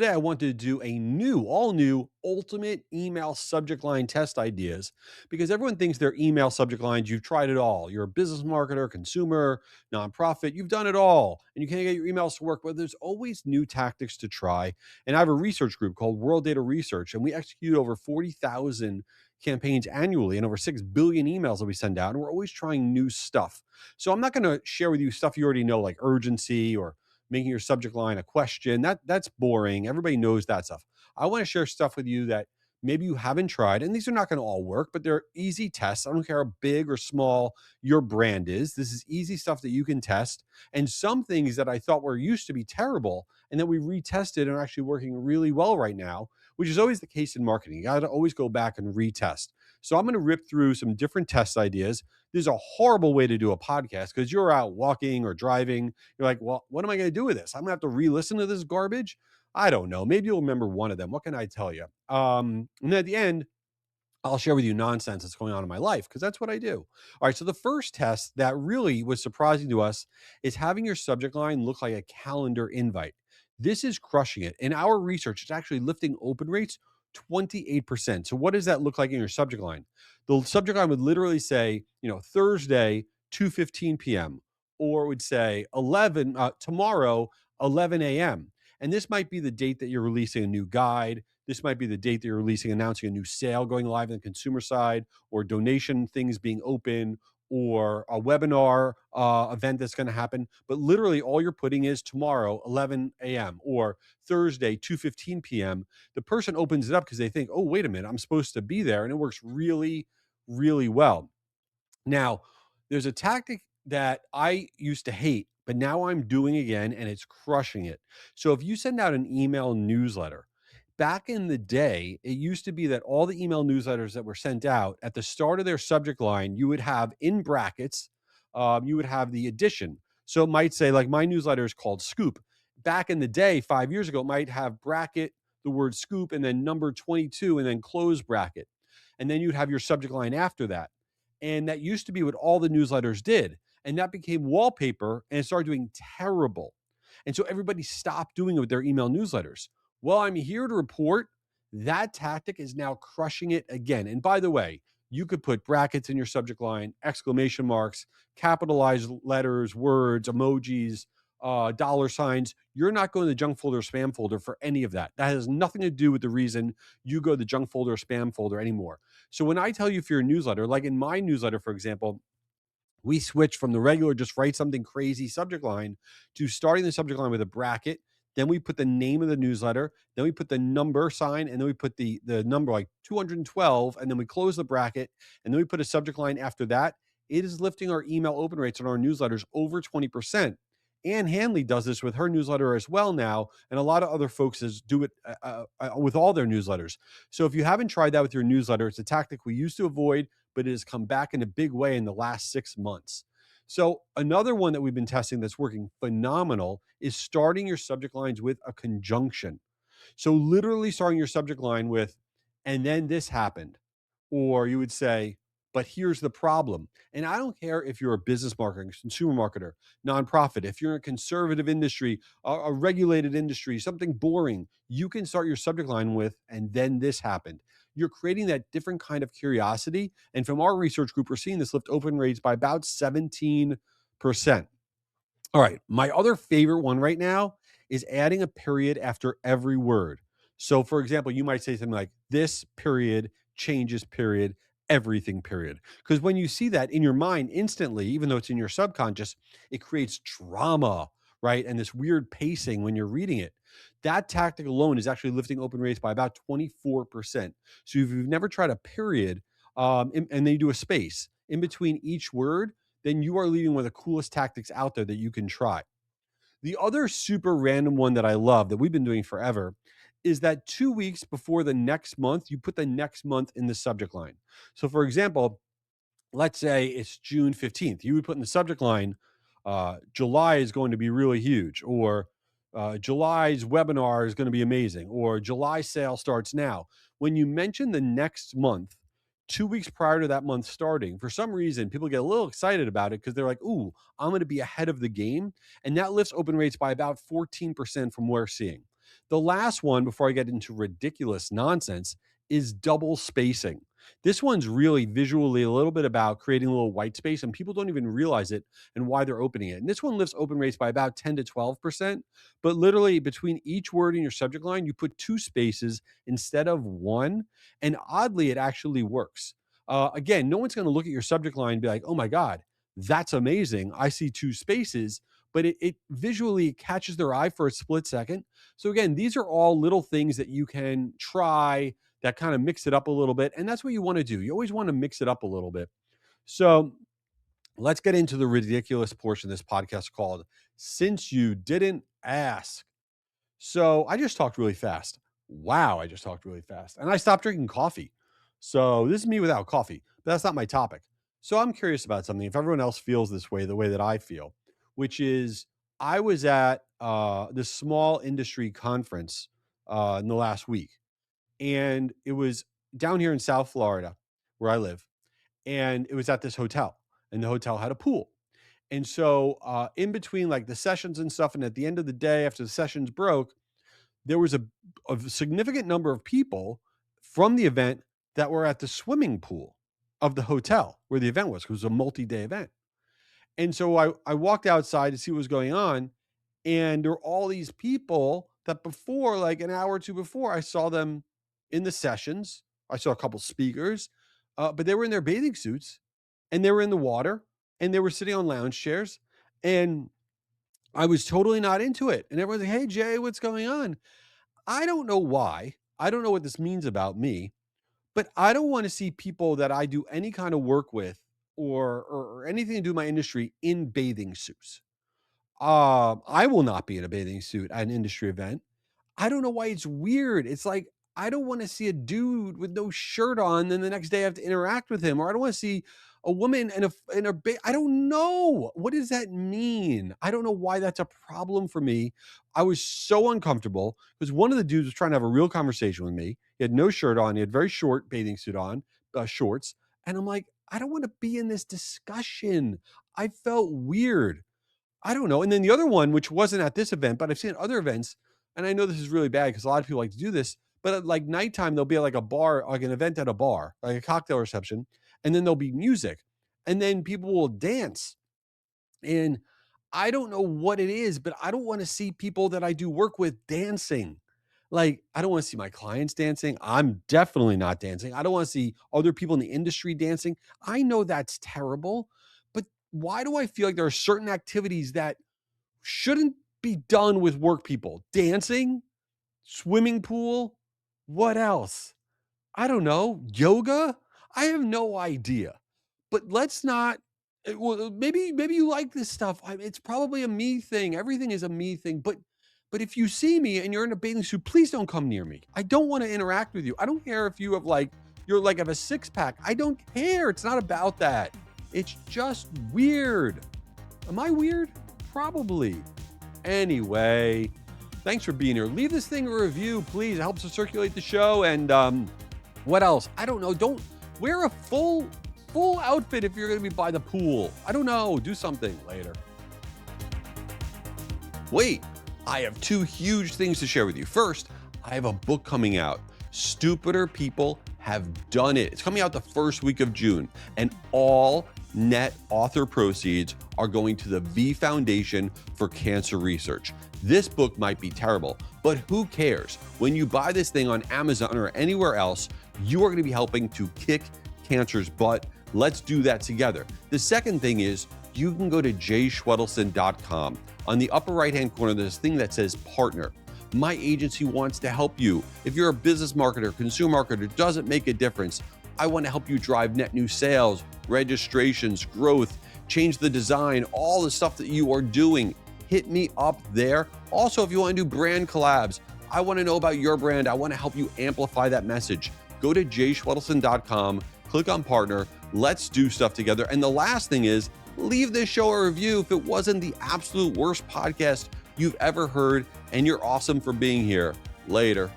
Today, I wanted to do a all new ultimate email subject line test ideas because everyone thinks their email subject lines, you've tried it all. You're a business marketer, consumer, nonprofit, you've done it all, and you can't get your emails to work. But there's always new tactics to try. And I have a research group called World Data Research, and we execute over 40,000 campaigns annually and over 6 billion emails that we send out. And we're always trying new stuff. So I'm not going to share with you stuff you already know, like urgency or making your subject line a question. That's boring. Everybody knows that stuff. I want to share stuff with you that maybe you haven't tried, and these are not going to all work, but they're easy tests. I don't care how big or small your brand is. This is easy stuff that you can test. And some things that I thought were used to be terrible and that we retested and are actually working really well right now, which is always the case in marketing. You got to always go back and retest. So I'm going to rip through some different test ideas. This is a horrible way to do a podcast because you're out walking or driving. You're like, well, what am I going to do with this? I'm going to have to re-listen to this garbage. I don't know. Maybe you'll remember one of them. What can I tell you? And then at the end, I'll share with you nonsense that's going on in my life because that's what I do. All right. So the first test that really was surprising to us is having your subject line look like a calendar invite. This is crushing it. In our research, it's actually lifting open rates 28%. So what does that look like in your subject line? The subject line would literally say, Thursday, 2:15 p.m. or it would say 11 tomorrow, 11 a.m. And this might be the date that you're releasing a new guide. This might be the date that you're releasing, announcing a new sale going live on the consumer side, or donation things being open, or a webinar event that's going to happen. But literally, all you're putting is tomorrow, 11 a.m. or Thursday, 2:15 p.m. The person opens it up because they think, oh, wait a minute, I'm supposed to be there. And it works really, really well. Now, there's a tactic that I used to hate, but now I'm doing again and it's crushing it. So if you send out an email newsletter, back in the day, it used to be that all the email newsletters that were sent out at the start of their subject line, you would have in brackets, you would have the addition. So it might say, like my newsletter is called Scoop. Back in the day, 5 years ago, it might have bracket, the word scoop, and then number 22, and then close bracket. And then you'd have your subject line after that. And that used to be what all the newsletters did. And that became wallpaper and it started doing terrible. And so everybody stopped doing it with their email newsletters. Well, I'm here to report that tactic is now crushing it again. And by the way, you could put brackets in your subject line, exclamation marks, capitalized letters, words, emojis, dollar signs. You're not going to the junk folder or spam folder for any of that. That has nothing to do with the reason you go to the junk folder or spam folder anymore. So when I tell you for your newsletter, like in my newsletter, for example, we switch from the regular just write something crazy subject line to starting the subject line with a bracket. Then we put the name of the newsletter. Then we put the number sign, and then we put the number like 212, and then we close the bracket, and then we put a subject line after that. It is lifting our email open rates on our newsletters over 20%. Ann Hanley does this with her newsletter as well now, and a lot of other folks do it with all their newsletters. So if you haven't tried that with your newsletter, it's a tactic we used to avoid, but it has come back in a big way in the last 6 months. So another one that we've been testing that's working phenomenal is starting your subject lines with a conjunction. So literally starting your subject line with, and then this happened. Or you would say, but here's the problem. And I don't care if you're a business marketer, consumer marketer, nonprofit, if you're in a conservative industry, a regulated industry, something boring, you can start your subject line with, and then this happened. You're creating that different kind of curiosity. And from our research group, we're seeing this lift open rates by about 17%. All right. My other favorite one right now is adding a period after every word. So, for example, you might say something like, this period changes period, everything period. Because when you see that in your mind instantly, even though it's in your subconscious, it creates drama, right? And this weird pacing when you're reading it. That tactic alone is actually lifting open rates by about 24%. So, if you've never tried a period and then you do a space in between each word, then you are leaving one of the coolest tactics out there that you can try. The other super random one that I love that we've been doing forever is that 2 weeks before the next month, you put the next month in the subject line. So, for example, let's say it's June 15th. You would put in the subject line, July is going to be really huge, or July's webinar is going to be amazing, or July sale starts now. When you mention the next month, 2 weeks prior to that month starting, for some reason, people get a little excited about it because they're like, I'm going to be ahead of the game. And that lifts open rates by about 14% from what we're seeing. The last one, before I get into ridiculous nonsense, is double spacing. This one's really visually a little bit about creating a little white space, and people don't even realize it and why they're opening it. And this one lifts open rates by about 10 to 12%. But literally, between each word in your subject line, you put two spaces instead of one. And oddly, it actually works. Again, no one's going to look at your subject line and be like, oh my God, that's amazing. I see two spaces, but it visually catches their eye for a split second. So again, these are all little things that you can try that kind of mix it up a little bit. And that's what you want to do. You always want to mix it up a little bit. So let's get into the ridiculous portion of this podcast called Since You Didn't Ask. So I just talked really fast. Wow, I just talked really fast. And I stopped drinking coffee. So this is me without coffee, but that's not my topic. So I'm curious about something. If everyone else feels this way, the way that I feel, which is I was at this small industry conference in the last week, and it was down here in South Florida where I live. And it was at this hotel, and the hotel had a pool. And so in between like the sessions and stuff, and at the end of the day, after the sessions broke, there was a significant number of people from the event that were at the swimming pool of the hotel where the event was, 'cause it was a multi-day event. And so I walked outside to see what was going on, and there were all these people that before, like an hour or two before, I saw them in the sessions. I saw a couple speakers, but they were in their bathing suits, and they were in the water, and they were sitting on lounge chairs, and I was totally not into it. And everyone's like, "Hey, Jay, what's going on?" I don't know why. I don't know what this means about me, but I don't want to see people that I do any kind of work with or anything to do with my industry in bathing suits. I will not be in a bathing suit at an industry event. I don't know why it's weird. It's like, I don't want to see a dude with no shirt on, then the next day I have to interact with him, or I don't want to see a woman I don't know. What does that mean? I don't know why that's a problem for me. I was so uncomfortable because one of the dudes was trying to have a real conversation with me. He had no shirt on. He had very short bathing suit on, shorts. And I'm like, I don't want to be in this discussion. I felt weird. I don't know. And then the other one, which wasn't at this event, but I've seen at other events, and I know this is really bad because a lot of people like to do this, but at like nighttime, there'll be like a bar, like an event at a bar, like a cocktail reception, and then there'll be music, and then people will dance. And I don't know what it is, but I don't want to see people that I do work with dancing. Like, I don't want to see my clients dancing. I'm definitely not dancing. I don't want to see other people in the industry dancing. I know that's terrible, but why do I feel like there are certain activities that shouldn't be done with work people? Dancing, swimming pool, what else? I don't know. Yoga? I have no idea. But let's not well, maybe you like this stuff. It's probably a me thing. Everything is a me thing. But if you see me and you're in a bathing suit, please don't come near me. I don't want to interact with you. I don't care if you have like you're like have a six pack. I don't care. It's not about that. It's just weird. Am I weird? Probably. Anyway, thanks for being here. Leave this thing a review, please. It helps to circulate the show. And what else? I don't know. Don't wear a full outfit if you're going to be by the pool. I don't know. Do something later. Wait, I have two huge things to share with you. First, I have a book coming out. Stupider People Have Done It. It's coming out the first week of June, and all net author proceeds are going to the V Foundation for Cancer Research. This book might be terrible, but who cares? When you buy this thing on Amazon or anywhere else, you are going to be helping to kick cancer's butt. Let's do that together. The second thing is you can go to jschwedelson.com. On the upper right-hand corner, there's a thing that says partner. My agency wants to help you. If you're a business marketer, consumer marketer, doesn't make a difference. I want to help you drive net new sales, registrations, growth, change the design, all the stuff that you are doing. Hit me up there. Also, if you want to do brand collabs, I want to know about your brand. I want to help you amplify that message. Go to jschwedelson.com, click on partner. Let's do stuff together. And the last thing is, leave this show a review if it wasn't the absolute worst podcast you've ever heard, and you're awesome for being here. Later.